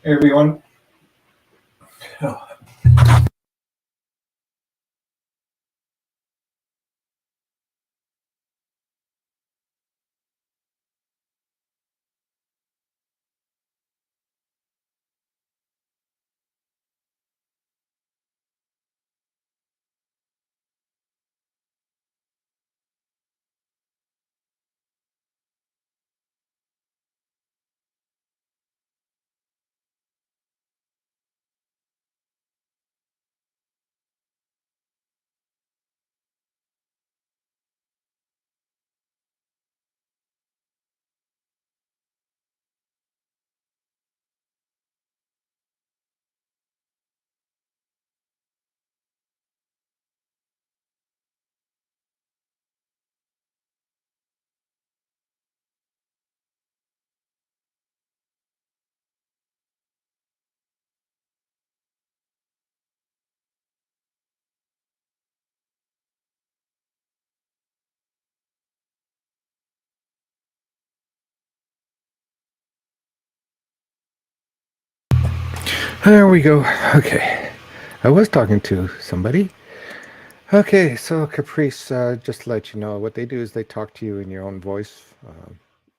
Hey everyone. Oh, there we go. Okay. I was talking to somebody. Okay, so Caprice, just to let you know, what they do is they talk to you in your own voice.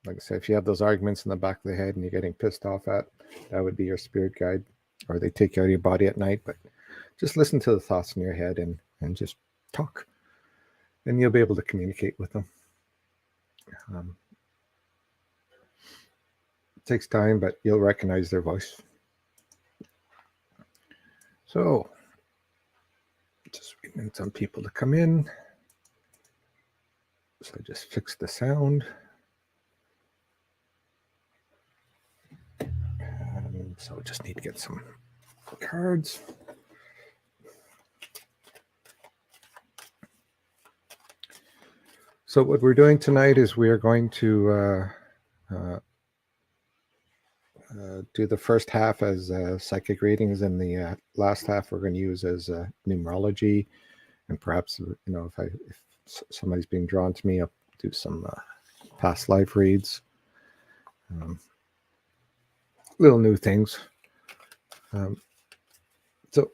Like I said, if you have those arguments in the back of the head and you're getting pissed off at, that would be your spirit guide. Or they take you out of your body at night, but just listen to the thoughts in your head and just talk. And you'll be able to communicate with them. Um, it takes time, but you'll recognize their voice. So, just waiting some people to come in. So I just fixed the sound. So just need to get some cards. So what we're doing tonight is we are going to do the first half as psychic readings, and the last half we're going to use as numerology, and perhaps if somebody's being drawn to me, I'll do some past life reads, little new things. So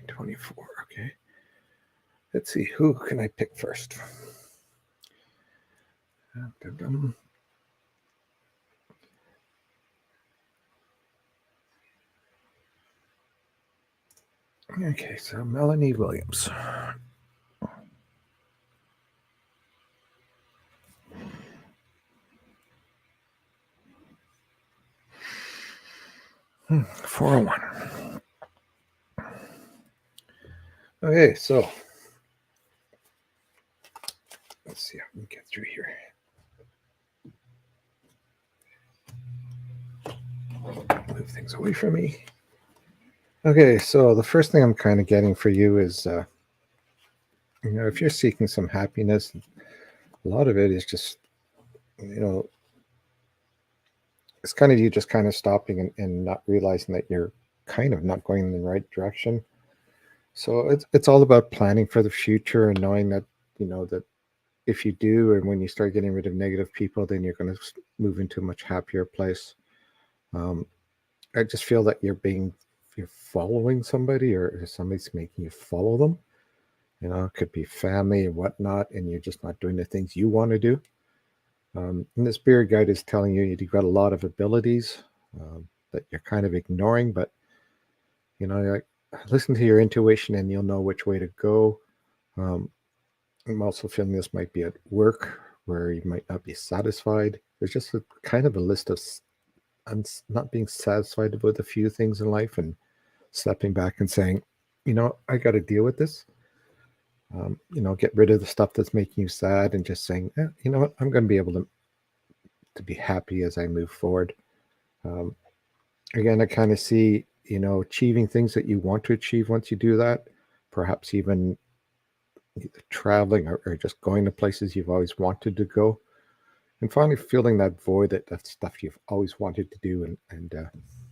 24. Okay, let's see, who can I pick first? Okay, so Melanie Williams. Hmm, 401. Okay, so let's see how we can get through here. Move things away from me. Okay, so the first thing I'm kind of getting for you is, if you're seeking some happiness, a lot of it is just, it's kind of you just kind of stopping and not realizing that you're kind of not going in the right direction. So it's all about planning for the future and knowing that, that if you do, and when you start getting rid of negative people, then you're going to move into a much happier place. I just feel that you're following somebody, or somebody's making you follow them. It could be family and whatnot, and you're just not doing the things you want to do. And the spirit guide is telling you you've got a lot of abilities that you're kind of ignoring, but like, listen to your intuition and you'll know which way to go. I'm also feeling this might be at work where you might not be satisfied. There's just a kind of a list of not being satisfied with a few things in life, and stepping back and saying, I got to deal with this. Get rid of the stuff that's making you sad, and just saying, you know what, I'm going to be able to be happy as I move forward. Again, I kind of see, achieving things that you want to achieve once you do that, perhaps even either traveling or just going to places you've always wanted to go, and finally feeling that void, that stuff you've always wanted to do, and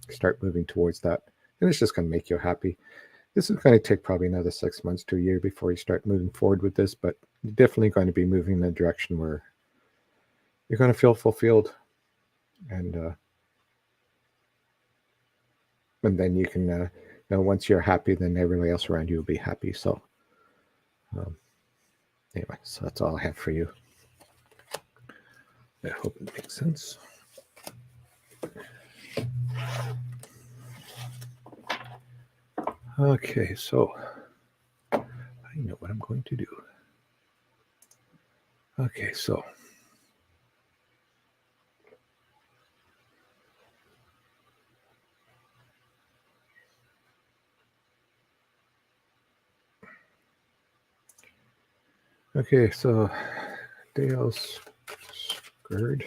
start moving towards that. And it's just going to make you happy. This is going to take probably another 6 months to a year before you start moving forward with this, but you're definitely going to be moving in a direction where you're going to feel fulfilled, and then you can, once you're happy, then everybody else around you will be happy. So, um, anyway, so that's all I have for you. I hope it makes sense. Okay, so I know what I'm going to do. Okay, so Dale's Gerd.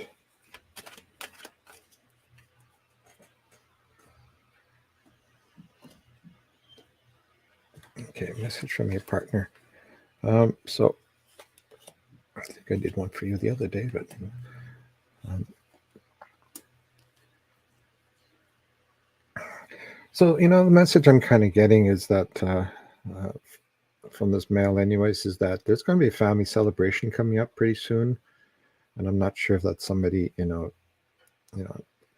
Okay, message from your partner. So I think I did one for you the other day, but so the message I'm kind of getting is that from this mail, anyways, is that there's going to be a family celebration coming up pretty soon, and I'm not sure if that's somebody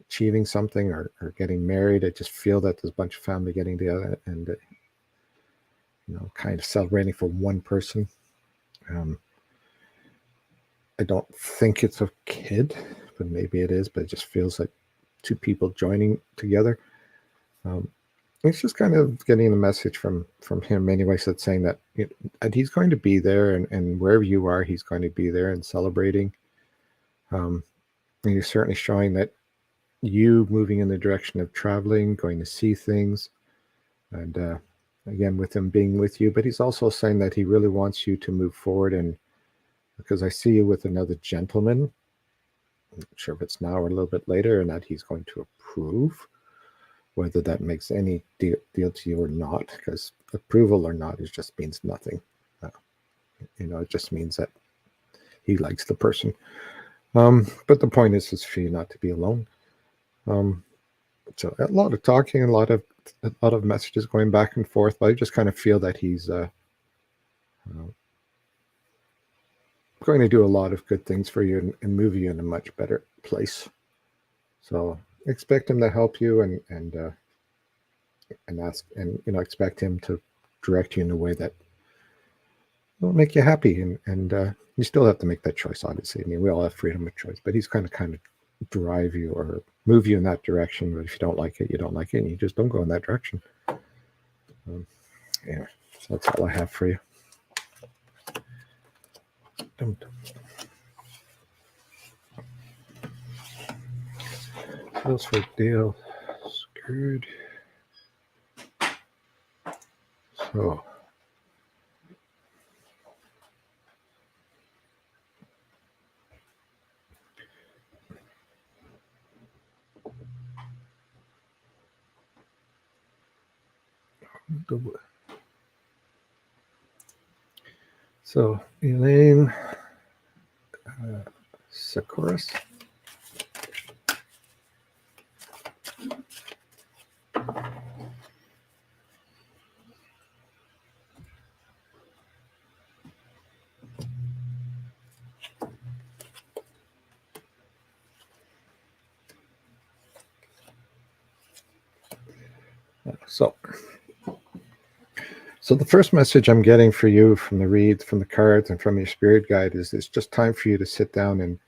achieving something or getting married. I just feel that there's a bunch of family getting together and kind of celebrating for one person. I don't think it's a kid, but maybe it is. But it just feels like two people joining together. It's just kind of getting the message from him anyways, that's saying that and he's going to be there, and wherever you are, he's going to be there and celebrating. And he's certainly showing that you moving in the direction of traveling, going to see things, and again with him being with you. But he's also saying that he really wants you to move forward, and because I see you with another gentleman, I'm not sure if it's now or a little bit later, and that he's going to approve. Whether that makes any deal to you or not, because approval or not, it just means nothing. It just means that he likes the person. But the point is for you not to be alone. So a lot of talking, a lot of messages going back and forth, but I just kind of feel that he's going to do a lot of good things for you and move you in a much better place. So expect him to help you and ask, and expect him to direct you in a way that will make you happy, and you still have to make that choice, obviously. I mean, we all have freedom of choice, but he's kind of drive you or move you in that direction. But if you don't like it, you don't like it, and you just don't go in that direction. Yeah, so that's all I have for you. Feels for Dale Screwed. So Elaine Sikoris. So the first message I'm getting for you from the reads, from the cards, and from your spirit guide is it's just time for you to sit down and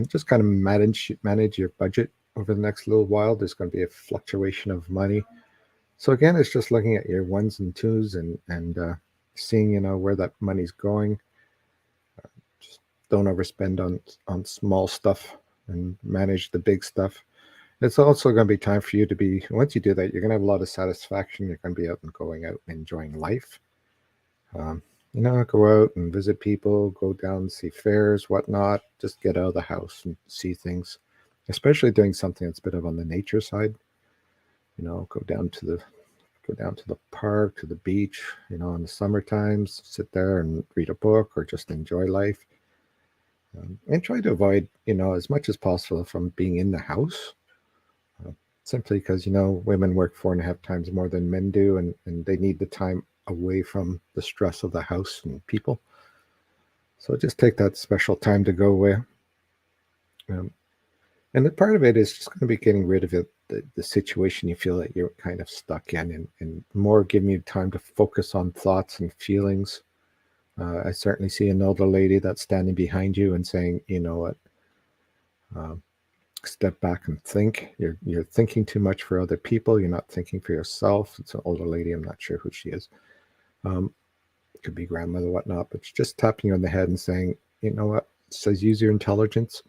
just kind of manage your budget over the next little while. There's going to be a fluctuation of money. So again, it's just looking at your ones and twos and seeing where that money's going. Just don't overspend on small stuff and manage the big stuff. It's also going to be time for you to be, once you do that, you're going to have a lot of satisfaction. You're going to be out and going out and enjoying life. Go out and visit people, go down and see fairs, whatnot. Just get out of the house and see things, especially doing something that's a bit of on the nature side. Go down to the park, to the beach, in the summer times, sit there and read a book or just enjoy life. And try to avoid, as much as possible from being in the house. Simply because women work 4.5 times more than men do, and they need the time away from the stress of the house and people. So just take that special time to go away. Um, and the part of it is just going to be getting rid of it, the situation you feel that you're kind of stuck in, and more giving you time to focus on thoughts and feelings. I certainly see an older lady that's standing behind you and saying, you know what, um, step back and think. You're thinking too much for other people. You're not thinking for yourself. It's an older lady. I'm not sure who she is. Um, could be grandmother, whatnot, but she's just tapping you on the head and saying, you know what? It says use your intelligence.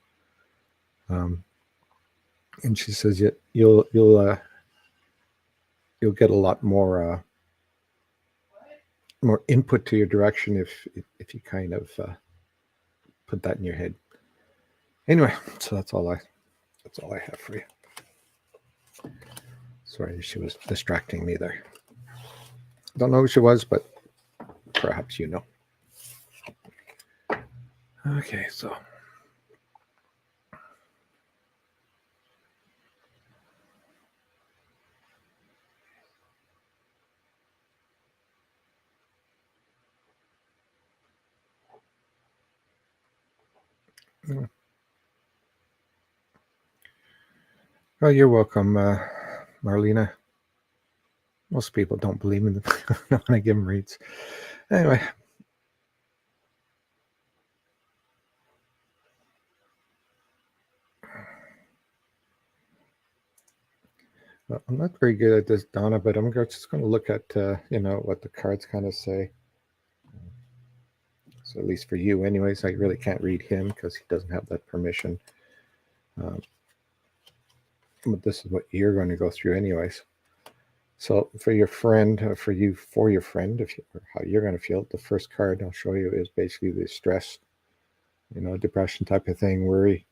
Um, and she says you'll get a lot more input to your direction if you kind of put that in your head. Anyway, so that's all I have for you. Sorry, she was distracting me there. Don't know who she was, but perhaps you know. Okay, so. Oh, you're welcome, Marlena. Most people don't believe in them when I give them reads. Anyway. I'm not very good at this, Donna, but I'm just going to look at, what the cards kind of say. So at least for you anyways, I really can't read him because he doesn't have that permission. But this is what you're going to go through anyways. So for your friend, for your friend, or how you're going to feel, the first card I'll show you is basically the stress, depression type of thing, worry.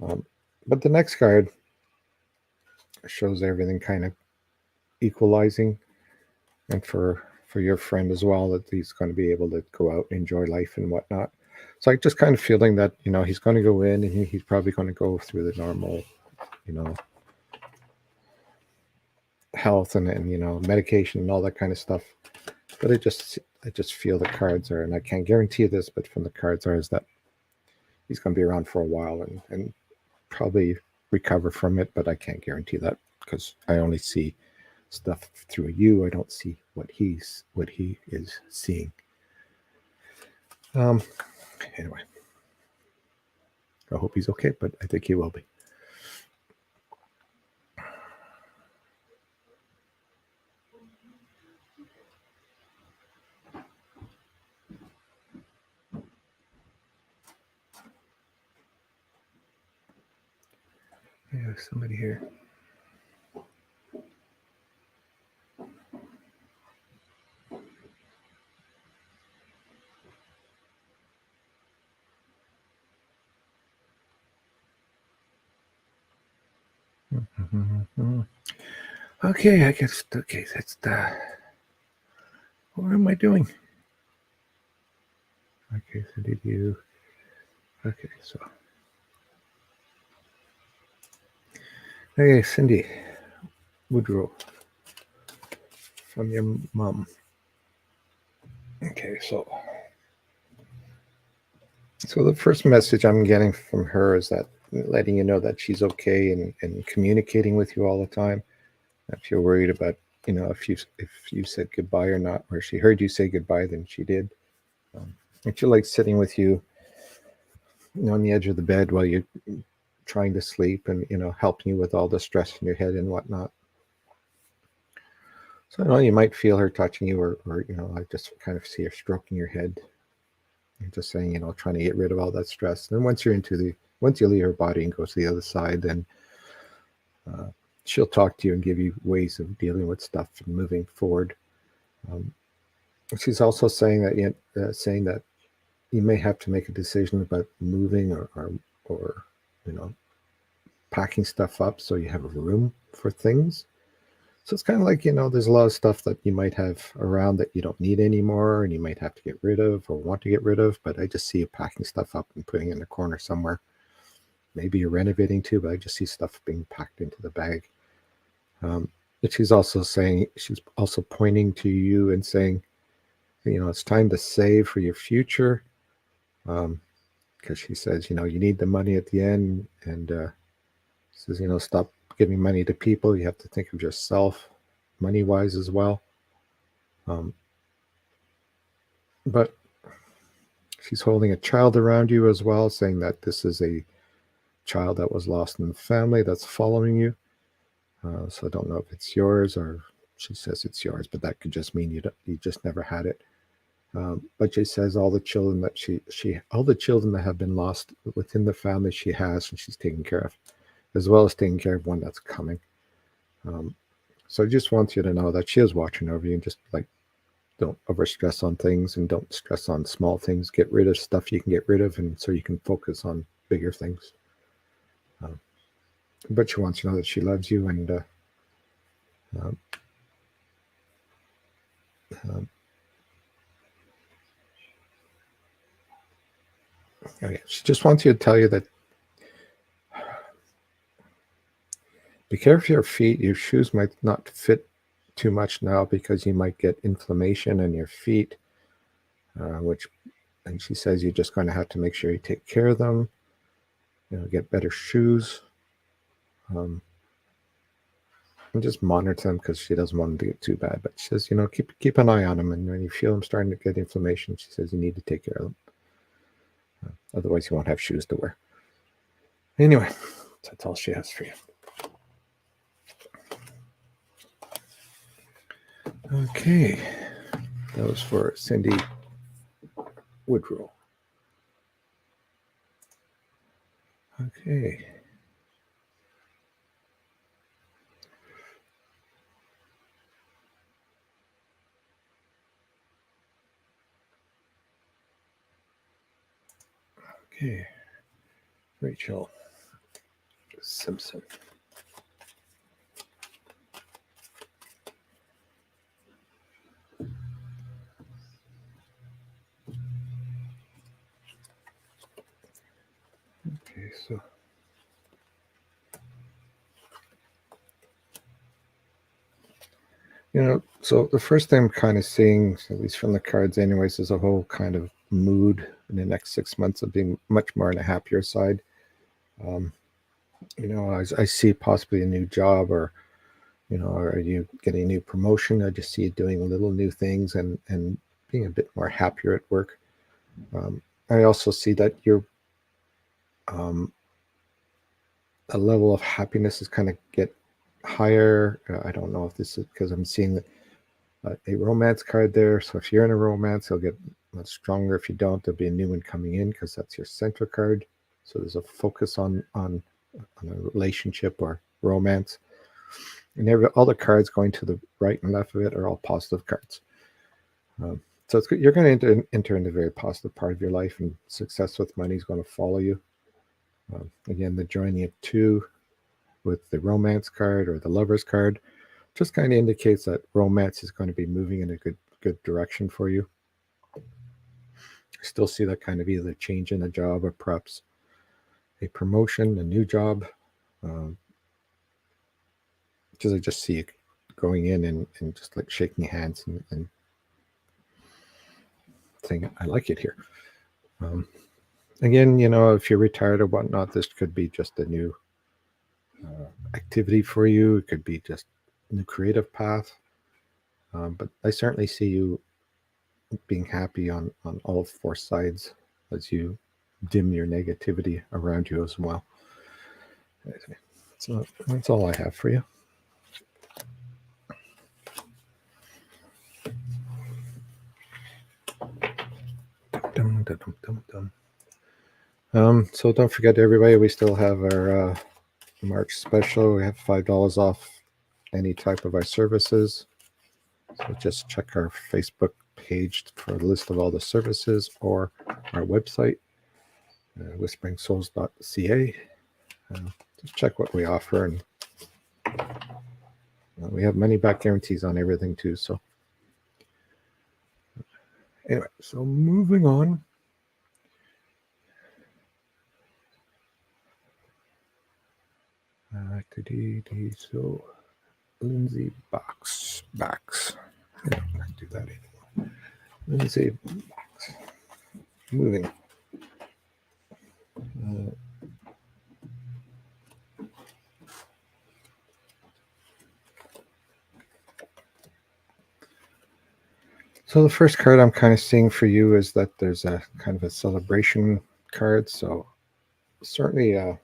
But the next card shows everything kind of equalizing, and for your friend as well, that he's going to be able to go out and enjoy life and whatnot. So I just kind of feeling that he's going to go in and he's probably going to go through the normal, health and medication and all that kind of stuff. But I just feel the cards are, and I can't guarantee this, but from the cards is that he's going to be around for a while and probably recover from it, but I can't guarantee that because I only see stuff through you. I don't see what he is seeing. Anyway, I hope he's okay, but I think he will be. Yeah, somebody here. Okay, I guess. Okay, that's the. What am I doing? Okay, so did you? Okay, so. Hey, Cindy Woodrow from your mom. Okay, so the first message I'm getting from her is that letting you know that she's okay and communicating with you all the time. If you're worried about, if you said goodbye or not, or she heard you say goodbye, then she did. And she likes sitting with you, on the edge of the bed while you're trying to sleep and, helping you with all the stress in your head and whatnot. So I know you might feel her touching you or I just kind of see her stroking your head and just saying, trying to get rid of all that stress. And then once you leave her body and go to the other side, then she'll talk to you and give you ways of dealing with stuff and moving forward. She's also saying that you may have to make a decision about moving or packing stuff up so you have a room for things. So it's kind of like, there's a lot of stuff that you might have around that you don't need anymore and you might have to get rid of or want to get rid of. But I just see you packing stuff up and putting it in a corner somewhere. Maybe you're renovating too, but I just see stuff being packed into the bag. But she's also pointing to you and saying, it's time to save for your future. because she says, you need the money at the end, and says, stop giving money to people. You have to think of yourself, money wise as well. But she's holding a child around you as well, saying that this is a child that was lost in the family that's following you. So I don't know if it's yours, or she says it's yours, but that could just mean you just never had it. But she says all the children that all the children that have been lost within the family she has, and she's taking care of, as well as taking care of one that's coming. So I just want you to know that she is watching over you, and just like, don't over stress on things, and don't stress on small things. Get rid of stuff you can get rid of, and so you can focus on bigger things. But she wants you to know that she loves you, and she just wants you to tell you that be careful of your feet. Your shoes might not fit too much now because you might get inflammation in your feet, and she says you're just going to have to make sure you take care of them, get better shoes, and just monitor them, because she doesn't want them to get too bad. But she says, keep an eye on them, and when you feel them starting to get inflammation, she says you need to take care of them. Otherwise, you won't have shoes to wear. Anyway, that's all she has for you. Okay, that was for Cindy Woodrow. Okay. Okay, Rachel Simpson. Okay, so the first thing I'm kind of seeing, at least from the cards anyways, is a whole kind of mood in the next 6 months of being much more on a happier side. I see possibly a new job, or are you getting a new promotion? I just see you doing little new things and being a bit more happier at work. I also see that you're a level of happiness is kind of get higher. I don't know if this is because I'm seeing a romance card there. So if you're in a romance, it'll get much stronger. If you don't, there'll be a new one coming in, because that's your center card. So there's a focus on a relationship or romance. And all the cards going to the right and left of it are all positive cards. So it's good. You're going to enter into a very positive part of your life, and success with money is going to follow you. Again, the joining of two with the romance card or the lovers card just kind of indicates that romance is going to be moving in a good direction for you. I still see that kind of either change in a job, or perhaps a promotion, a new job. Because I just see it going in and just like shaking hands and saying, I like it here. Again, if you're retired or whatnot, this could be just a new activity for you. It could be just a new creative path. But I certainly see you being happy on all four sides as you dim your negativity around you as well. So that's all I have for you. So don't forget, everybody, we still have our March special. We have $5 off any type of our services. So just check our Facebook page for a list of all the services, or our website, whisperingsouls.ca. Just check what we offer, and we have money back guarantees on everything too. So anyway, so moving on. So Lindsay Box. I don't do that anymore. Lindsay Box. Moving. So the first card I'm kind of seeing for you is that there's a kind of a celebration card. So certainly a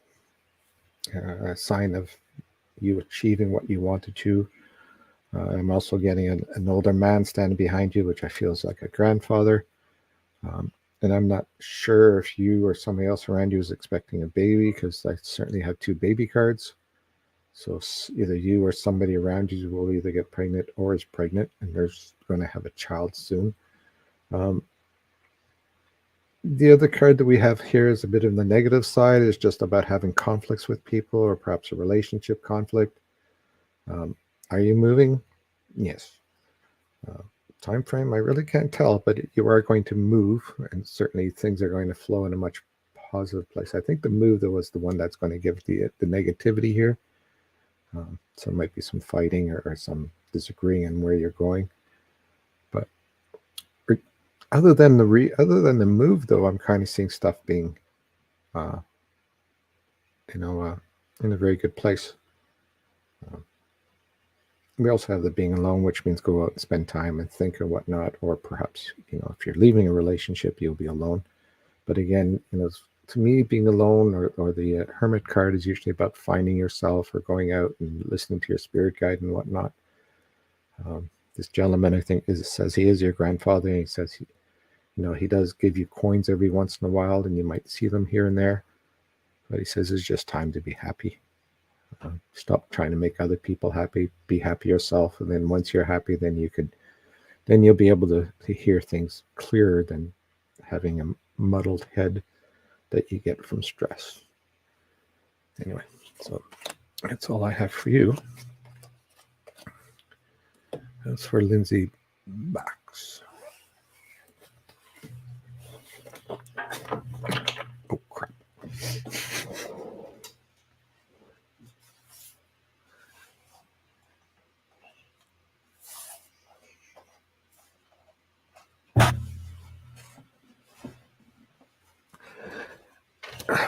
sign of you achieving what you wanted to. I'm also getting an older man standing behind you, which I feel is like a grandfather. Um, and I'm not sure if you or somebody else around you is expecting a baby, because I certainly have two baby cards. So either you or somebody around you will either get pregnant or is pregnant, and there's going to have a child soon. The other card that we have here is a bit on the negative side, is just about having conflicts with people, or perhaps a relationship conflict. Are you moving? Yes. Time frame, I really can't tell, but you are going to move, and certainly things are going to flow in a much positive place. I think the move, though, was the one that's going to give the negativity here. So there might be some fighting or some disagreeing on where you're going. But other than the move, though, I'm kind of seeing stuff being, in a very good place. We also have the being alone, which means go out and spend time and think or whatnot, or perhaps, if you're leaving a relationship, you'll be alone. But again, to me, being alone or the hermit card is usually about finding yourself or going out and listening to your spirit guide and whatnot. This gentleman, I think, says he is your grandfather, and he says he does give you coins every once in a while, and you might see them here and there. But he says it's just time to be happy. Stop trying to make other people happy. Be happy yourself, and then once you're happy, then you'll be able to hear things clearer than having a muddled head that you get from stress. Anyway, so that's all I have for you. That's for Lindsay Bax. Oh, crap.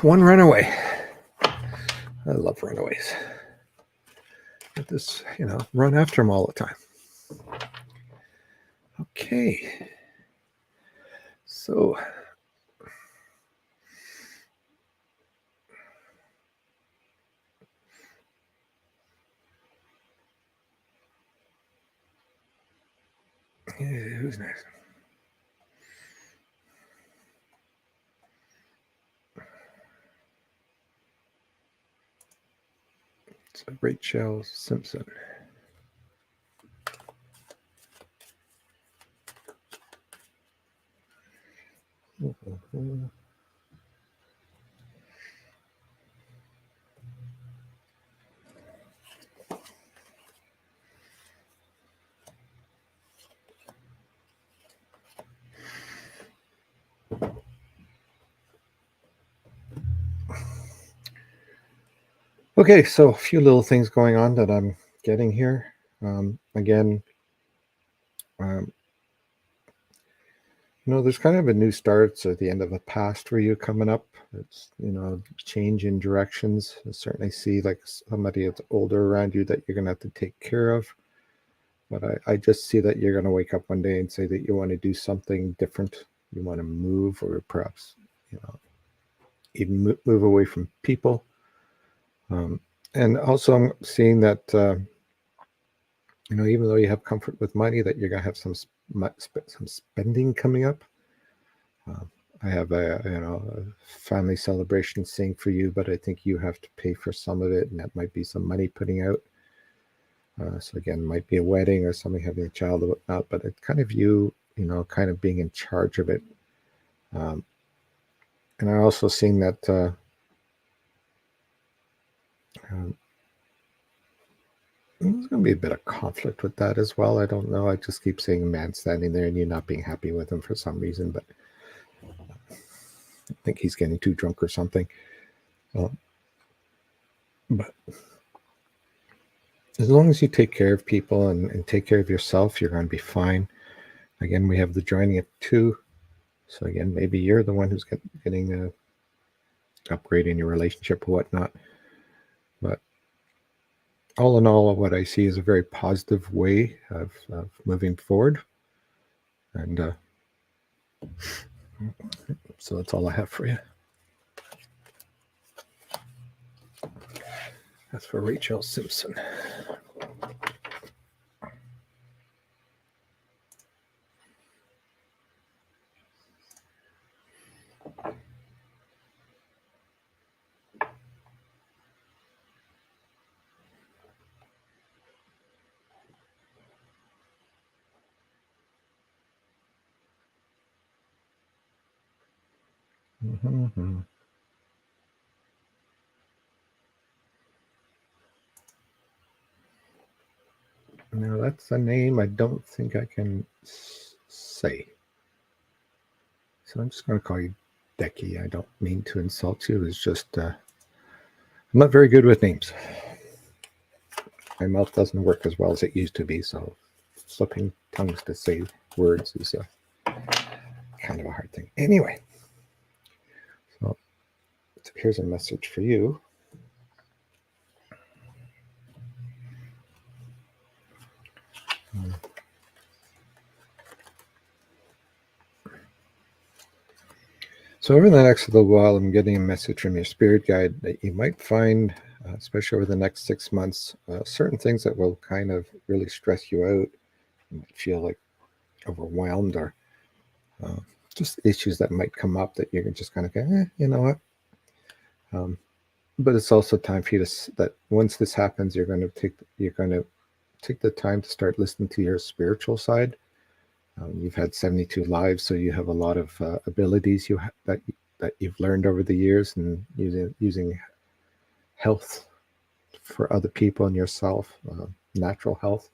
One runaway. I love runaways. But this, run after them all the time. Okay. So who's next? It's Rachel Simpson. Mm-hmm. Okay, so a few little things going on that I'm getting here. Again, there's kind of a new start at the end of a past for you coming up. It's, change in directions. I certainly see like somebody that's older around you that you're going to have to take care of. But I just see that you're going to wake up one day and say that you want to do something different. You want to move, or perhaps, even move away from people. And also I'm seeing that, even though you have comfort with money, that you're going to have some spending coming up. I have a family celebration thing for you, but I think you have to pay for some of it, and that might be some money putting out. So again, might be a wedding or somebody having a child or whatnot, but it's kind of you, kind of being in charge of it. And I also seen that there's going to be a bit of conflict with that as well. I don't know. I just keep seeing a man standing there and you not being happy with him for some reason, but I think he's getting too drunk or something. But as long as you take care of people and take care of yourself, you're going to be fine. Again, we have the joining of 2. So again, maybe you're the one who's getting a upgrade in your relationship or whatnot. But all in all, what I see is a very positive way of moving forward. And so that's all I have for you. That's for Rachel Simpson. Mm-hmm. Now that's a name I don't think I can say. So I'm just going to call you Decky. I don't mean to insult you. It's just I'm not very good with names. My mouth doesn't work as well as it used to be, so slipping tongues to say words is kind of a hard thing. Anyway, so here's a message for you. So over the next little while, I'm getting a message from your spirit guide that you might find, especially over the next 6 months, certain things that will kind of really stress you out. You might feel like overwhelmed, or just issues that might come up that you can just kind of go, you know what? But it's also time for you to, that once this happens, you're going to take the time to start listening to your spiritual side. You've had 72 lives, so you have a lot of abilities that you've learned over the years, and using health for other people and yourself, natural health.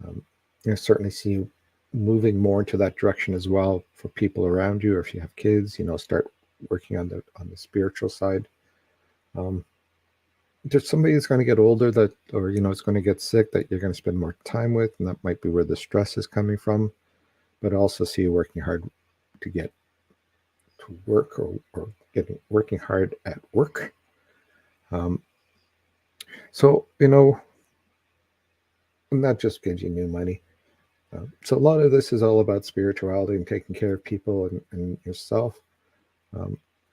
I certainly see you moving more into that direction as well for people around you, or if you have kids, start working on the spiritual side. There's somebody that's going to get older or it's going to get sick that you're going to spend more time with, and that might be where the stress is coming from. But I also see you working hard to get to work, or working hard at work. So, and that just gives you new money. So a lot of this is all about spirituality and taking care of people and yourself.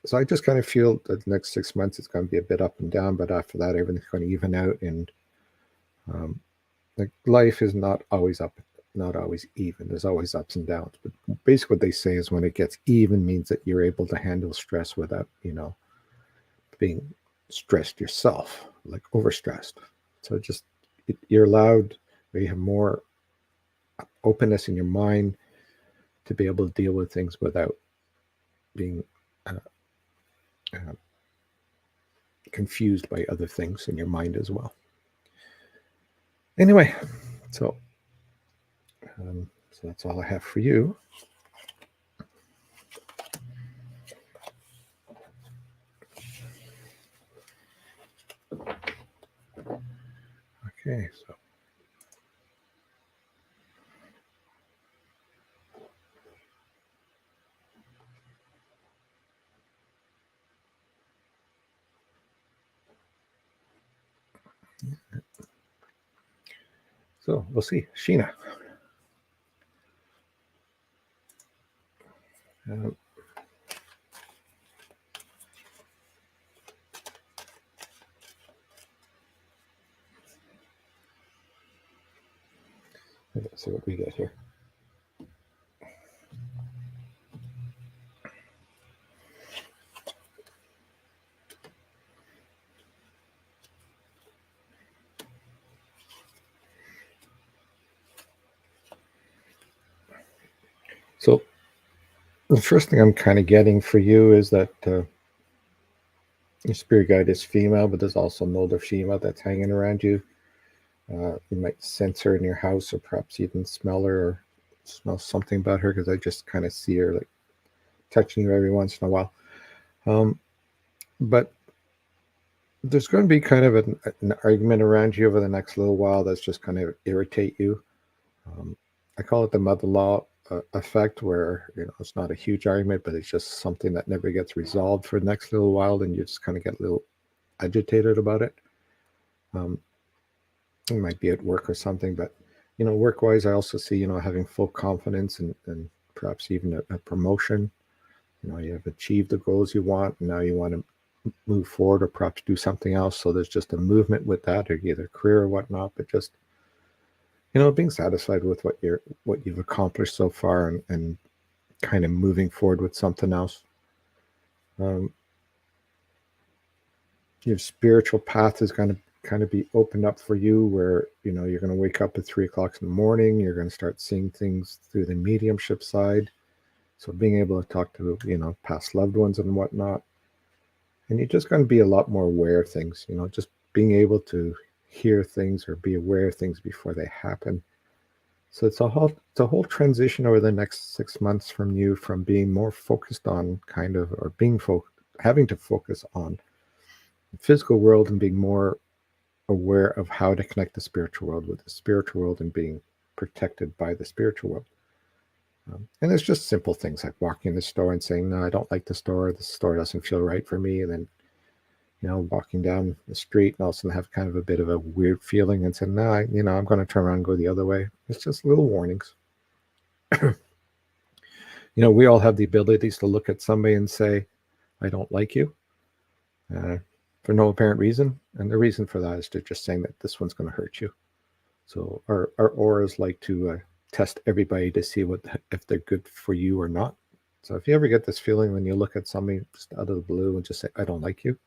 So I just kind of feel that the next 6 months it's going to be a bit up and down, but after that everything's going to even out. And like, life is not always up, not always even. There's always ups and downs. But basically what they say is when it gets even means that you're able to handle stress without, being stressed yourself, like overstressed. So just you're allowed, or you have more openness in your mind to be able to deal with things without being confused by other things in your mind as well. Anyway, so that's all I have for you. Okay, so we'll see. Sheena. Let's see what we get here. So the first thing I'm kind of getting for you is that your spirit guide is female, but there's also an older female that's hanging around you. You might sense her in your house, or perhaps even smell her, or smell something about her, because I just kind of see her like touching you every once in a while. But there's going to be kind of an argument around you over the next little while that's just kind of irritate you. I call it the mother-in-law effect, where it's not a huge argument, but it's just something that never gets resolved for the next little while, and you just kind of get a little agitated about it. It might be at work or something, but Work-wise, I also see, having full confidence and perhaps even a promotion. You have achieved the goals you want, and now you want to move forward or perhaps do something else. So there's just a movement with that, or either career or whatnot, but just, being satisfied with what you've accomplished so far, and kind of moving forward with something else. Um, your spiritual path is going to kind of be opened up for you, where you're going to wake up at 3 o'clock in the morning. You're going to start seeing things through the mediumship side, so being able to talk to past loved ones and whatnot. And you're just going to be a lot more aware of things, just being able to hear things or be aware of things before they happen. So it's a whole transition over the next 6 months from you, from being more focused on or having to focus on the physical world and being more aware of how to connect the spiritual world with the spiritual world and being protected by the spiritual world. And it's just simple things like walking in the store and saying, no, I don't like the store. The store doesn't feel right for me. And then, walking down the street and also have kind of a bit of a weird feeling and saying, no, I'm going to turn around and go the other way. It's just little warnings. We all have the abilities to look at somebody and say, I don't like you, for no apparent reason. And the reason for that is to just saying that this one's going to hurt you. So our auras like to test everybody to see if they're good for you or not. So if you ever get this feeling when you look at somebody just out of the blue and just say, I don't like you,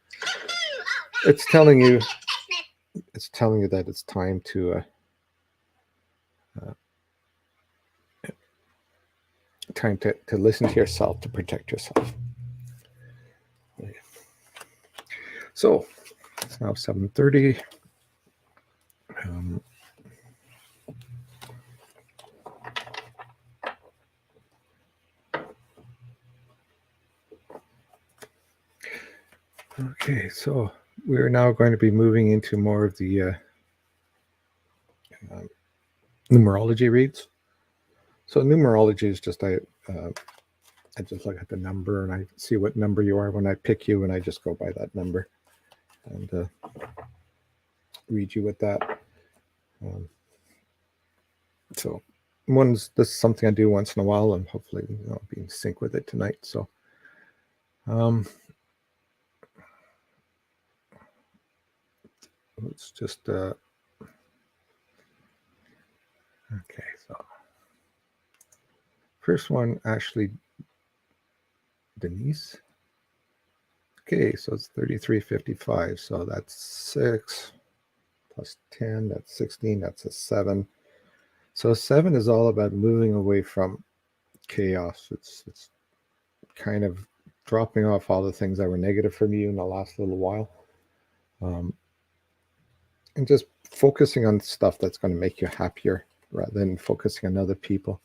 it's telling you that it's time to listen to yourself, to protect yourself. So it's now 7:30. Okay, so we're now going to be moving into more of the numerology reads. So numerology is just I just look at the number and I see what number you are when I pick you, and I just go by that number and read you with that. So this is something I do once in a while, and hopefully I'll be in sync with it tonight. So let's just okay. So first one, Ashley Denise. Okay, so it's 3355. So that's 6 plus 10. That's 16. That's a 7. So 7 is all about moving away from chaos. It's kind of dropping off all the things that were negative from you in the last little while, and just focusing on stuff that's going to make you happier rather than focusing on other people.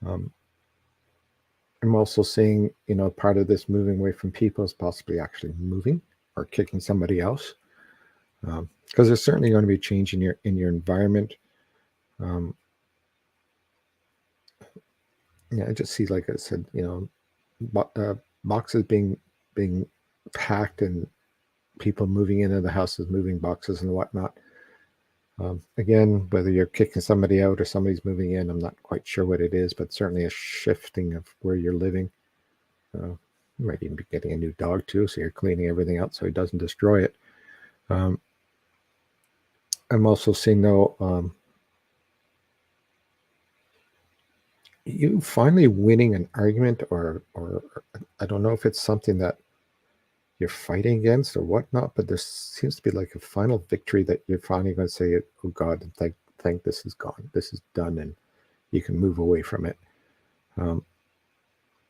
I'm also seeing, part of this moving away from people is possibly actually moving or kicking somebody else, because there's certainly going to be change in your environment. I just see, like I said, boxes being packed and people moving into the houses, moving boxes and whatnot. Again, whether you're kicking somebody out or somebody's moving in, I'm not quite sure what it is, but certainly a shifting of where you're living. You might even be getting a new dog too, so you're cleaning everything out so he doesn't destroy it. I'm also seeing, though, you finally winning an argument, or I don't know if it's something that you're fighting against or whatnot, but there seems to be like a final victory that you're finally going to say, oh God, thank this is gone, this is done, and you can move away from it.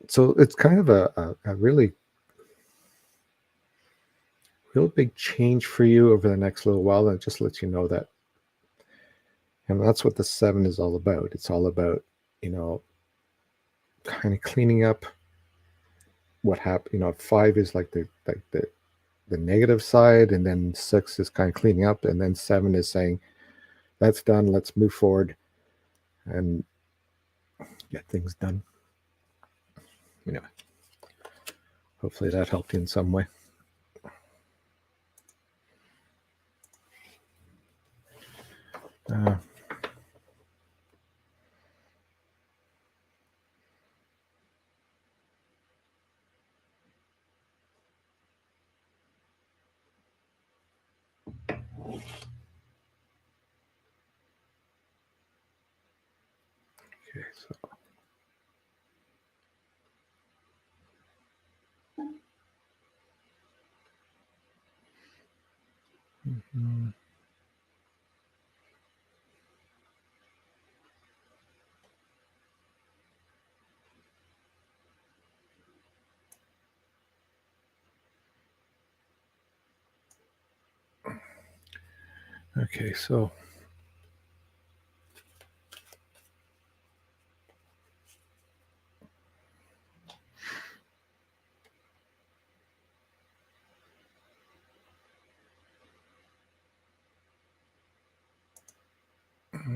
So it's kind of a really real big change for you over the next little while, and it just lets you know that, and that's what the 7 is all about. It's all about, kind of cleaning up what happened. 5 is like the negative side, and then 6 is kind of cleaning up, and then 7 is saying, that's done, let's move forward and get things done. Hopefully that helped you in some way. Okay, so mhm. Okay, so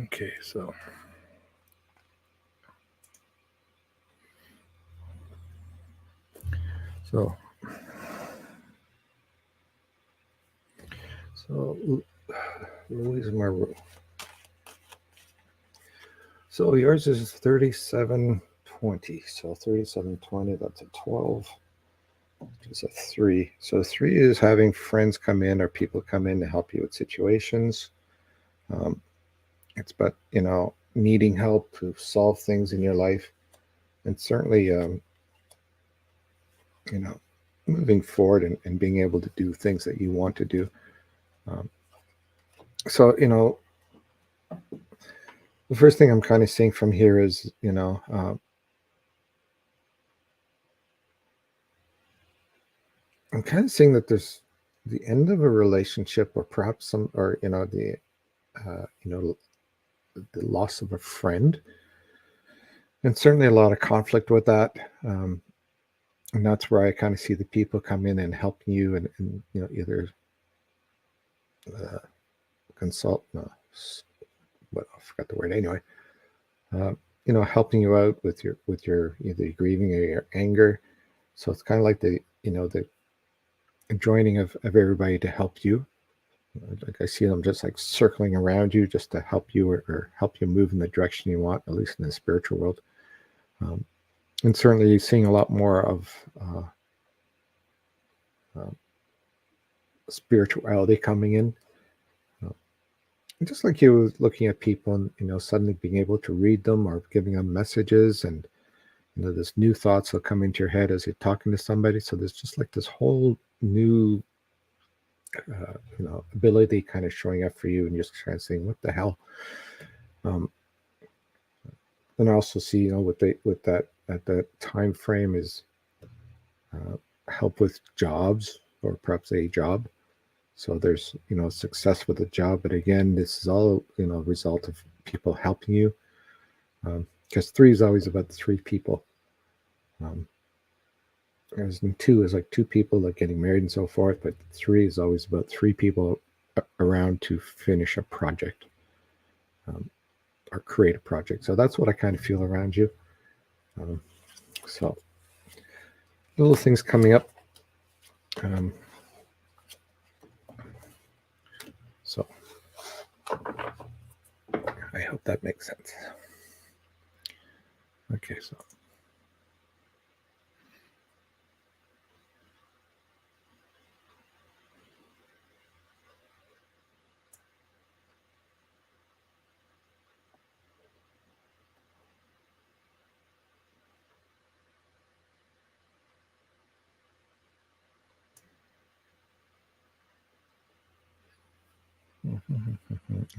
okay, so so Louise Maru. So yours is 3720. So 3720, that's a 12. It's a 3. So 3 is having friends come in or people come in to help you with situations. Um, it's about, needing help to solve things in your life. And certainly, you know, moving forward and being able to do things that you want to do. Um, so, the first thing I'm kind of seeing from here is, I'm kind of seeing that there's the end of a relationship, or perhaps the loss of a friend, and certainly a lot of conflict with that. And that's where I kind of see the people come in and helping you, and either uh, consult, no, what I forgot the word anyway. Uh, helping you out with your either grieving or your anger. So it's kind of like the joining of everybody to help you. Like I see them just like circling around you just to help you, or help you move in the direction you want, at least in the spiritual world. Um, and certainly seeing a lot more of uh, spirituality coming in. Uh, just like you looking at people and suddenly being able to read them or giving them messages, and this new thoughts will come into your head as you're talking to somebody. So there's just like this whole new ability kind of showing up for you, and just kind of saying, what the hell. um, and I also see, with that at that time frame is uh, help with jobs, or perhaps a job. So there's success with a job, but again, this is all a result of people helping you, because 3 is always about 3 people. um, Whereas in 2 is like 2 people like getting married and so forth, but 3 is always about 3 people around to finish a project, um, or create a project. So that's what I kind of feel around you. Um, so little things coming up. Um, so I hope that makes sense. Okay, so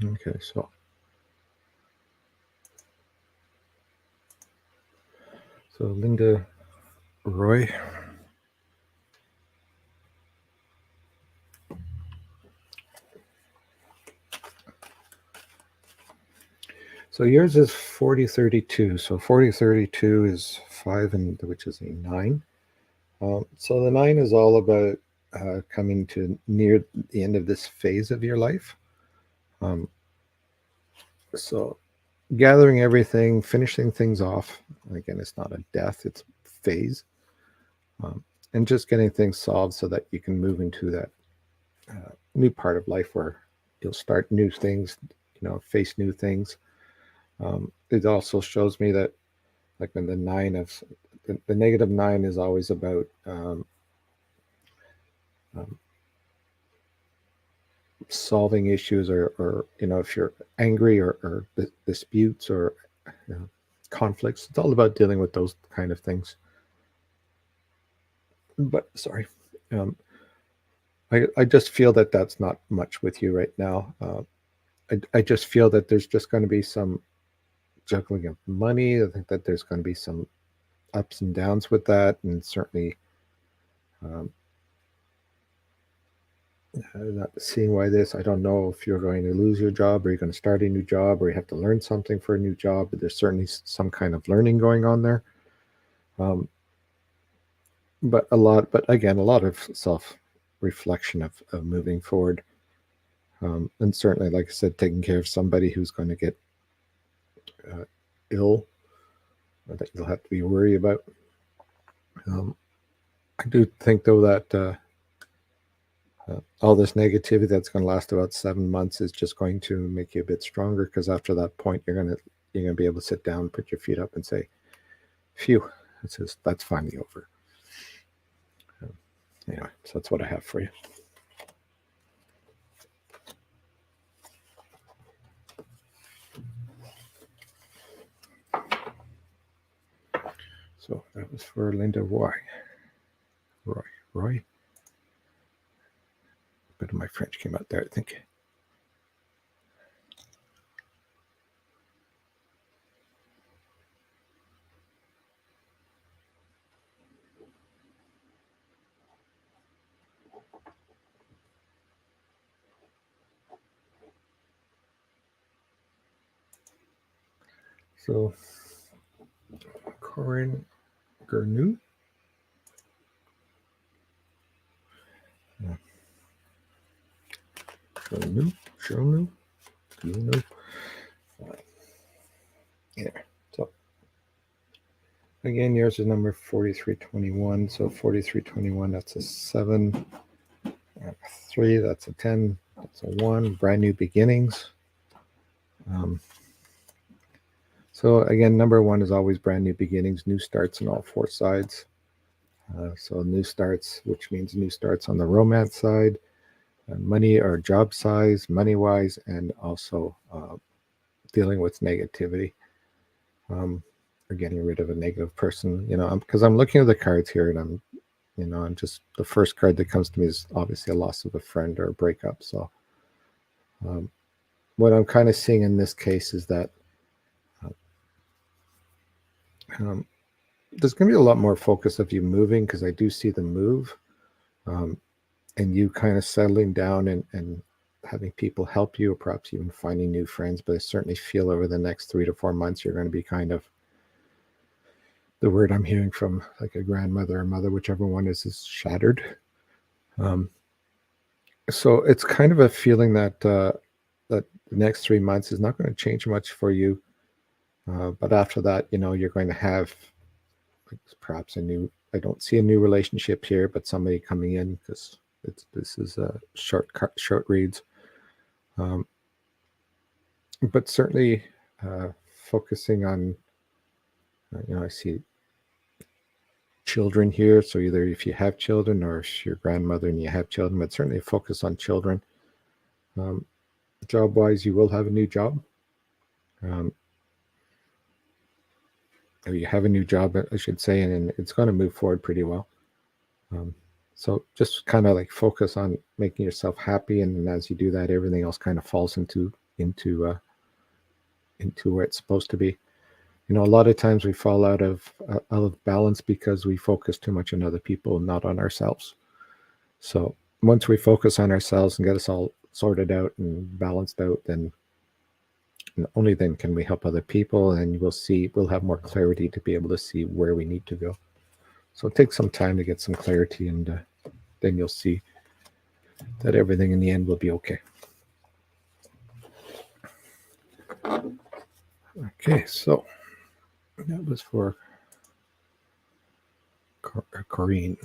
okay, so Linda Roy. So yours is 4032. So 4032 is 5, and which is a 9. So the 9 is all about coming to near the end of this phase of your life. Um, so gathering everything, finishing things off. Again, it's not a death; it's phase, um, and just getting things solved so that you can move into that new part of life where you'll start new things, face new things. It also shows me that, like, when the negative 9 is always about um, solving issues, or if you're angry, or disputes, or you know, conflicts. It's all about dealing with those kind of things. But sorry, um, I just feel that that's not much with you right now. I just feel that there's just going to be some juggling of money. I think that there's going to be some ups and downs with that, and certainly um, not seeing why this. I don't know if you're going to lose your job, or you're going to start a new job, or you have to learn something for a new job. But there's certainly some kind of learning going on there. Um, but again, a lot of self reflection of moving forward. And certainly, like I said, taking care of somebody who's going to get uh, ill, or that you'll have to be worried about. Um, I do think, though, that all this negativity that's going to last about 7 months is just going to make you a bit stronger, because after that point, you're gonna be able to sit down, put your feet up, and say, "Phew, that's finally over." Anyway, so that's what I have for you. So that was for Linda Roy. Roy. A bit of my French came out there, I think. So, Corinne Gernu. Gernu. Yeah. So again, yours is number 4321. So 4321, that's a 7. 3, that's a 10. That's a 1. Brand new beginnings. So again, number 1 is always brand new beginnings, new starts on all 4 sides. So new starts, which means new starts on the romance side, money or job size, money-wise, and also dealing with negativity. Or getting rid of a negative person, because I'm looking at the cards here, and I'm just, the first card that comes to me is obviously a loss of a friend or a breakup. So what I'm kind of seeing in this case is that there's going to be a lot more focus of you moving, because I do see the move, and you kind of settling down and having people help you, or perhaps even finding new friends. But I certainly feel over the next 3 to 4 months, you're going to be kind of, the word I'm hearing from like a grandmother or mother, whichever one is shattered. So it's kind of a feeling that that the next 3 months is not going to change much for you. But after that, you're going to have perhaps a new, I don't see a new relationship here, but somebody coming in, because this is a short reads. But certainly focusing on, I see children here. So either if you have children, or if you're grandmother and you have children, but certainly focus on children. Job wise, you will have a new job. Or you have a new job, I should say, and it's going to move forward pretty well. So just kind of like focus on making yourself happy, and as you do that, everything else kind of falls into where it's supposed to be. A lot of times we fall out of balance because we focus too much on other people, not on ourselves. So once we focus on ourselves and get us all sorted out and balanced out, then and only then can we help other people, and we'll have more clarity to be able to see where we need to go. So it takes some time to get some clarity, and then you'll see that everything in the end will be okay. Okay, so that was for Corrine.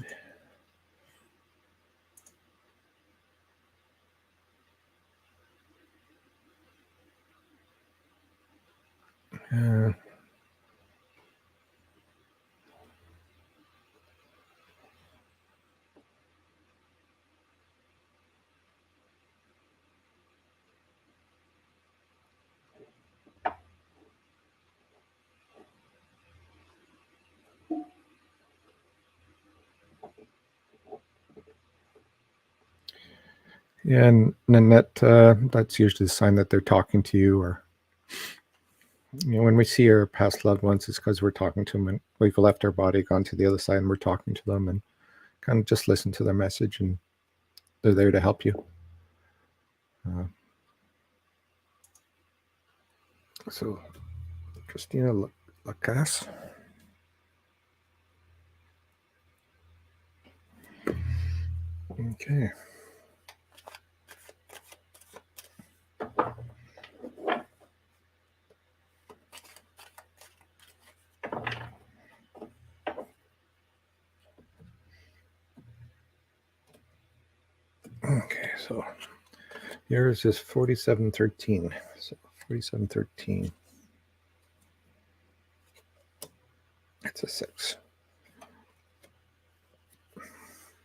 Yeah, and that's usually a sign that they're talking to you, or when we see our past loved ones, it's because we're talking to them, and we've left our body, gone to the other side, and we're talking to them, and kind of just listen to their message, and they're there to help you. So, Christina Lacasse. Okay. Okay, so yours is 4713. So 4713. It's a 6.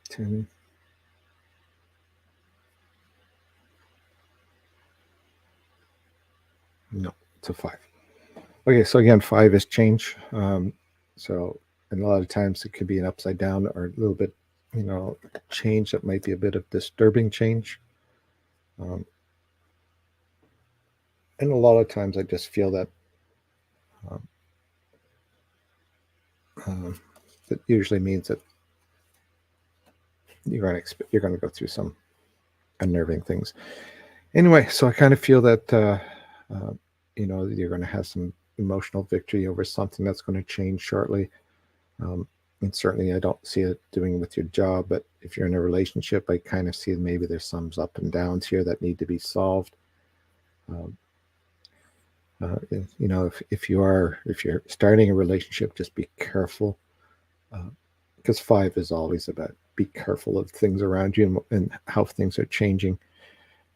10. No, it's a 5. Okay, so again, 5 is change. So, and a lot of times it could be an upside down or a little bit, change that might be a bit of disturbing change. And a lot of times I just feel that that usually means that you're going to go through some unnerving things. Anyway, so I kind of feel that you're going to have some emotional victory over something that's going to change shortly. And certainly I don't see it doing with your job, but if you're in a relationship, I kind of see maybe there's some ups and downs here that need to be solved. If you're starting a relationship, just be careful, because 5 is always about be careful of things around you and how things are changing.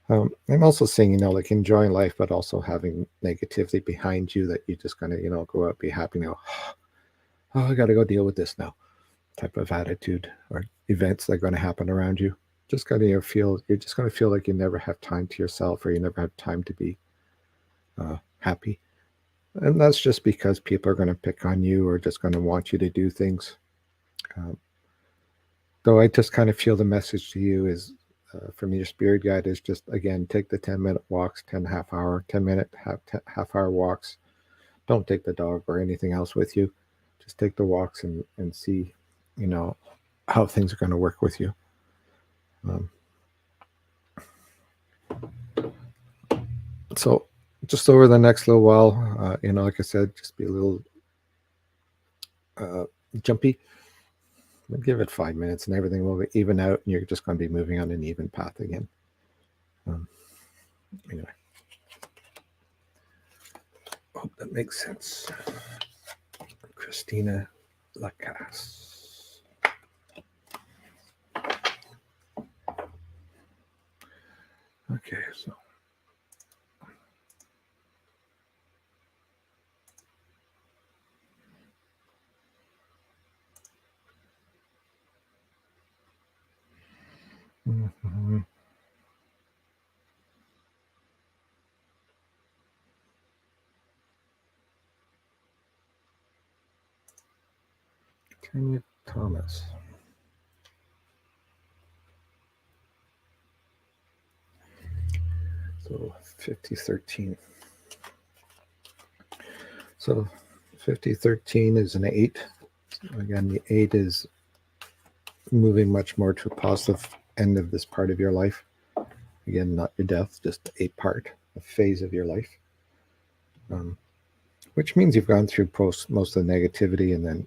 I'm also saying, like enjoying life, but also having negativity behind you that you just kind of, go out, be happy now. Oh, I got to go deal with this now, type of attitude or events that are going to happen around you. Just kind of you're just going to feel like you never have time to yourself, or you never have time to be happy. And that's just because people are going to pick on you or just going to want you to do things. Though I just kind of feel the message to you is, from your spirit guide, is just, again, take the 10-minute walks, 10-minute half hour walks. Don't take the dog or anything else with you. Just take the walks and see, how things are going to work with you. So just over the next little while, like I said, just be a little jumpy. Give it 5 minutes and everything will even out, and you're just going to be moving on an even path again. Anyway, hope that makes sense. Christina Lacasse. Okay, so mm-hmm. Tanya Thomas. So 5013. So 5013 is an 8. So again, the 8 is moving much more to a positive end of this part of your life. Again, not your death, just a part, a phase of your life. Which means you've gone through most of the negativity, and then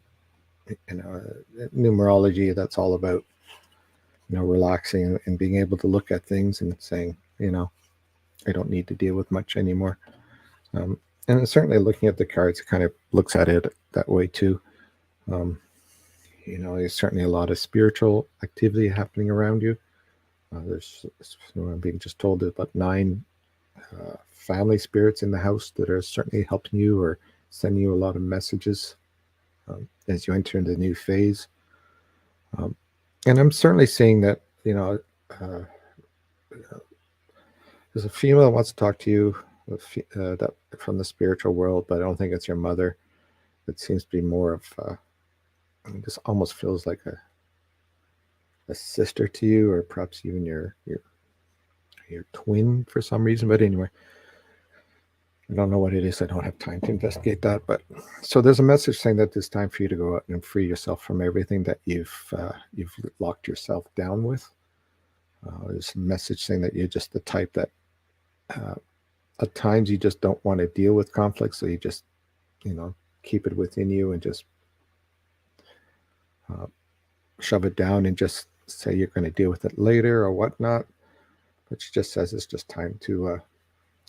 numerology, that's all about relaxing and being able to look at things and saying, I don't need to deal with much anymore. And certainly looking at the cards, it kind of looks at it that way too. There's certainly a lot of spiritual activity happening around you. I'm being just told about 9 family spirits in the house that are certainly helping you or sending you a lot of messages as you enter into the new phase. And I'm certainly seeing that, there's a female that wants to talk to you that from the spiritual world, but I don't think it's your mother. It seems to be more of, this almost feels like a sister to you, or perhaps even your your twin for some reason. But anyway, I don't know what it is. I don't have time to investigate that. But so there's a message saying that it's time for you to go out and free yourself from everything that you've locked yourself down with. There's a message saying that you're just the type that at times you just don't want to deal with conflict, so you just keep it within you and just shove it down and just say you're going to deal with it later or whatnot. But she just says it's just time to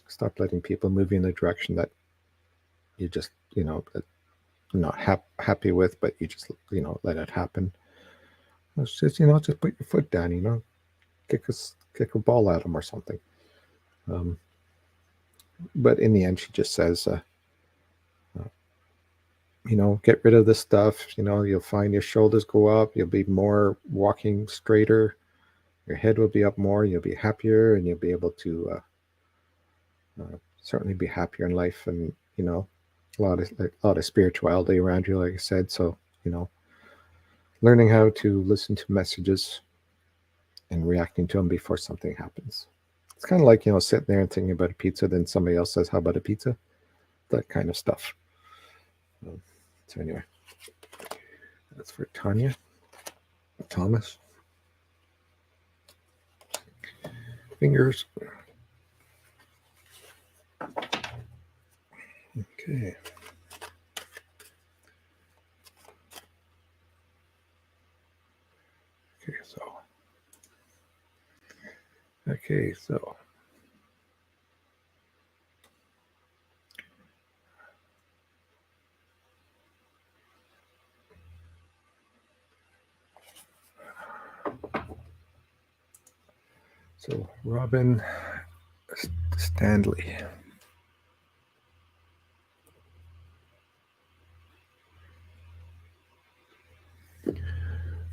stop letting people move you in the direction that you just not happy with, but you just let it happen. It's just just put your foot down, kick a ball at them or something. But in the end, she just says, get rid of this stuff. You'll find your shoulders go up. You'll be more walking straighter. Your head will be up more. You'll be happier, and you'll be able to certainly be happier in life. And a lot of spirituality around you, like I said. So learning how to listen to messages and reacting to them before something happens. It's kind of like sitting there and thinking about a pizza, then somebody else says, "How about a pizza?" That kind of stuff. So anyway, that's for Tanya Thomas. Fingers. Okay. Okay, so Robin Stanley.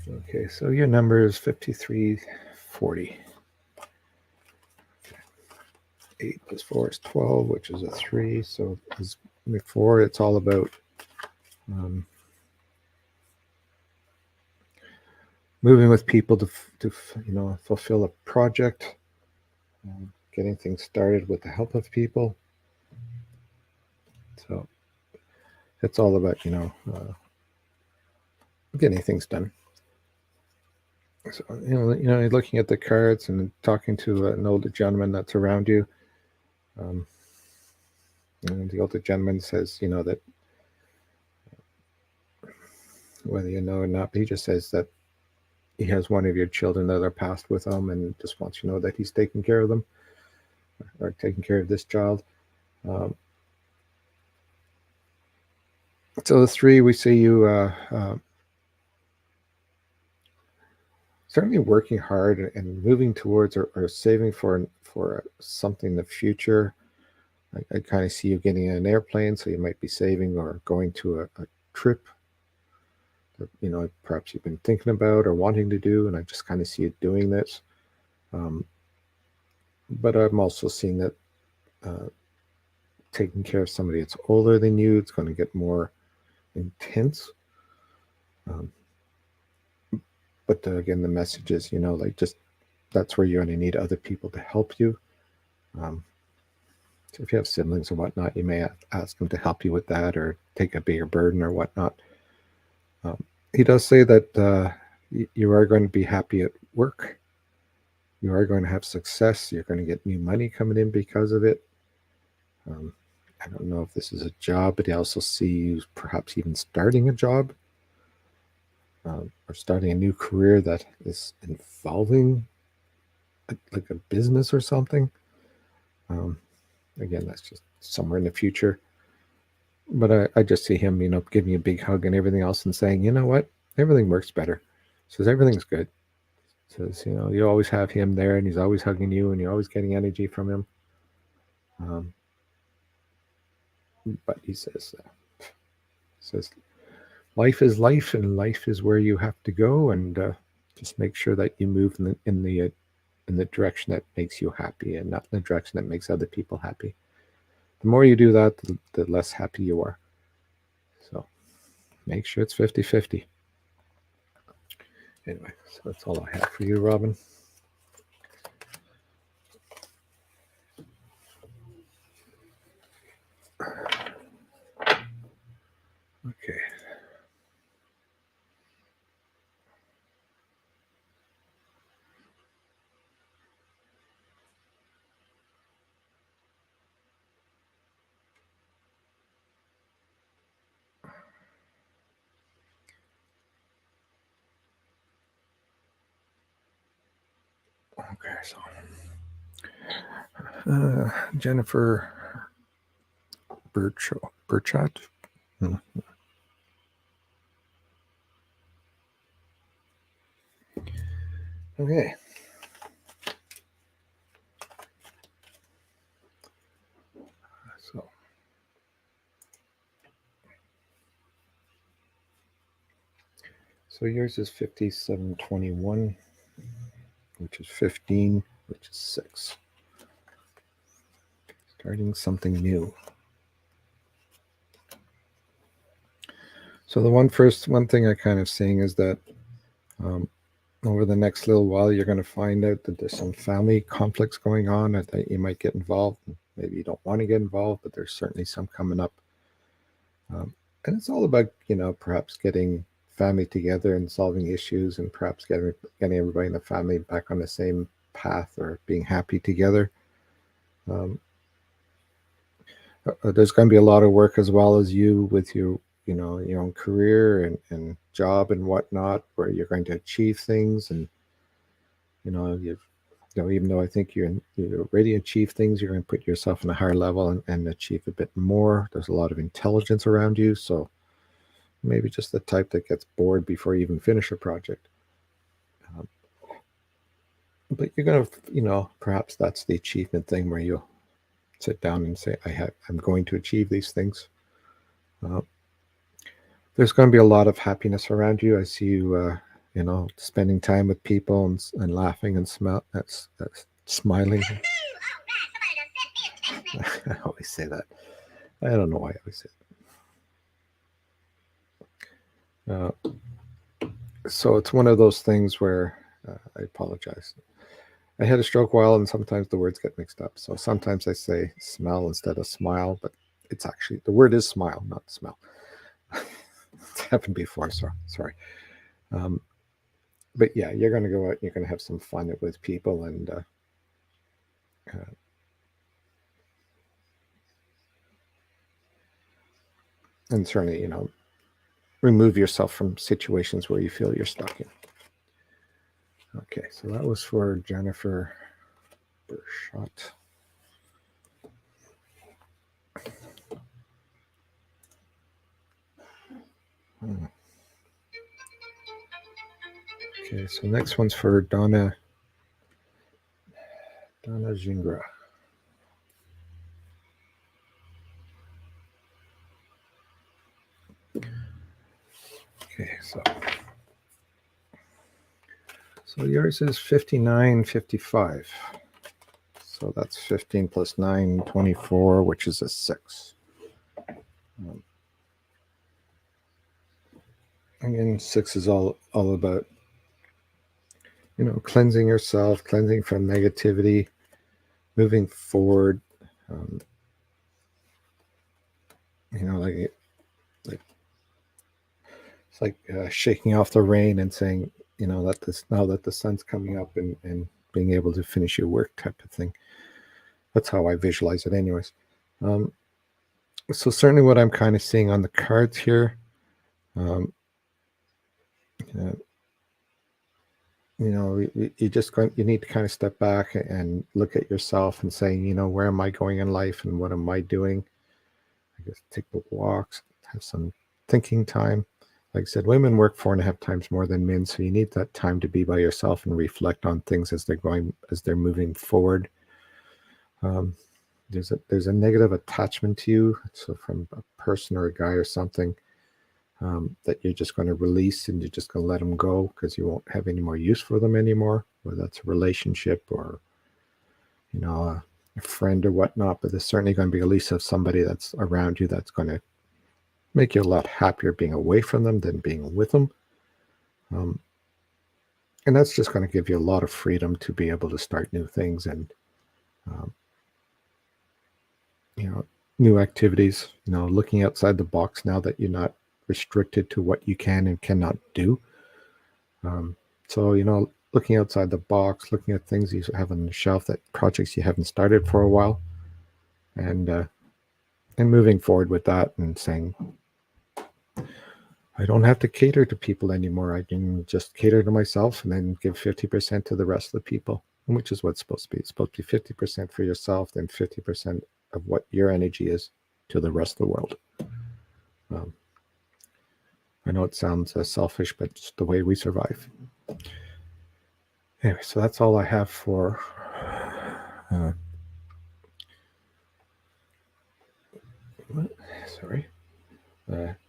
Okay, so your number is 5340. 8 plus 4 is 12, which is a 3. So as before, it's all about moving with people to fulfill a project, getting things started with the help of people. So it's all about getting things done. So you're looking at the cards and talking to an older gentleman that's around you. And the older gentleman says, that whether you know or not, he just says that he has one of your children that are passed with him and just wants you to know that he's taking care of them or taking care of this child. So the 3, we see you certainly working hard and moving towards or saving for something in the future. I kind of see you getting in an airplane, so you might be saving or going to a trip that perhaps you've been thinking about or wanting to do, and I just kind of see you doing this. But I'm also seeing that taking care of somebody that's older than you, it's going to get more intense. But again, the message is, just that's where you're going to need other people to help you. So if you have siblings or whatnot, you may ask them to help you with that or take a bigger burden or whatnot. He does say that you are going to be happy at work. You are going to have success. You're going to get new money coming in because of it. I don't know if this is a job, but I also see you perhaps even starting a job or starting a new career that is involving like a business or something. Again, that's just somewhere in the future. But I just see him, giving you a big hug and everything else and saying, you know what, everything works better. Says everything's good. Says, you always have him there and he's always hugging you and you're always getting energy from him. But he says, life is life and life is where you have to go, and just make sure that you move in the direction that makes you happy and not in the direction that makes other people happy. The more you do that, the less happy you are. So make sure it's 50-50. Anyway, so that's all I have for you, Robin. Okay. Okay, so Jennifer Burchat. Hmm. Okay. So yours is 5721, which is 15, which is 6. Starting something new. So the one thing I kind of seeing is that over the next little while, you're going to find out that there's some family conflicts going on, and that you might get involved. Maybe you don't want to get involved, but there's certainly some coming up. And it's all about, perhaps getting family together and solving issues, and perhaps getting everybody in the family back on the same path or being happy together. Um, there's going to be a lot of work as well as you with your own career and job and whatnot, where you're going to achieve things. And even though I think you already achieved things, you're going to put yourself on a higher level and achieve a bit more. There's a lot of intelligence around you, so maybe just the type that gets bored before you even finish a project. But you're going to, perhaps that's the achievement thing where you'll sit down and say, I'm going to achieve these things. There's going to be a lot of happiness around you. I see you, spending time with people and laughing and smiling. I always say that. I don't know why I always say that. So it's one of those things where I apologize. I had a stroke a while, and sometimes the words get mixed up. So sometimes I say smell instead of smile, but it's actually, the word is smile, not smell. It's happened before, so sorry. But yeah, you're going to go out, you're going to have some fun with people, and certainly, remove yourself from situations where you feel you're stuck in. Okay, so that was for Jennifer Burshot. Okay, so next one's for Donna Gingra. Okay, so yours is 5955. So that's 15 plus 9, 24, which is a 6. Again, 6 is all about, cleansing yourself, cleansing from negativity, moving forward. Like it's like shaking off the rain and saying, now that the sun's coming up, and being able to finish your work type of thing. That's how I visualize it anyways. So certainly what I'm kind of seeing on the cards here, you need to kind of step back and look at yourself and say, where am I going in life and what am I doing? I guess take the walks, have some thinking time. Like I said, women work 4.5 times more than men, so you need that time to be by yourself and reflect on things as they're moving forward. There's a negative attachment to you, so from a person or a guy or something, that you're just going to release, and you're just going to let them go because you won't have any more use for them anymore, whether that's a relationship or a friend or whatnot. But there's certainly going to be a release of somebody that's around you that's going to make you a lot happier being away from them than being with them. And that's just going to give you a lot of freedom to be able to start new things. And new activities, looking outside the box now that you're not restricted to what you can and cannot do. So, looking outside the box, looking at things you have on the shelf, that projects you haven't started for a while, and moving forward with that and saying, I don't have to cater to people anymore. I can just cater to myself and then give 50% to the rest of the people, which is what it's supposed to be. It's supposed to be 50% for yourself, then 50% of what your energy is to the rest of the world. I know it sounds selfish, but it's the way we survive. Anyway, so that's all I have for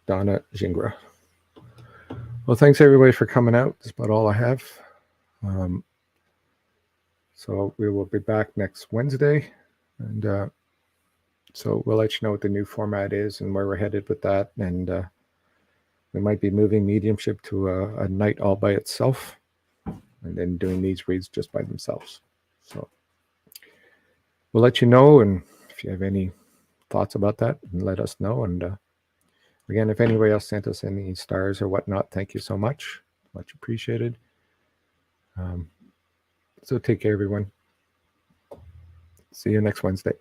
Donna Gingras. Well, thanks everybody for coming out. That's about all I have. So we will be back next Wednesday, and so we'll let you know what the new format is and where we're headed with that. And we might be moving mediumship to a night all by itself, and then doing these reads just by themselves. So we'll let you know, and if you have any thoughts about that, let us know. And again, if anybody else sent us any stars or whatnot, thank you so much. Much appreciated. So take care, everyone. See you next Wednesday.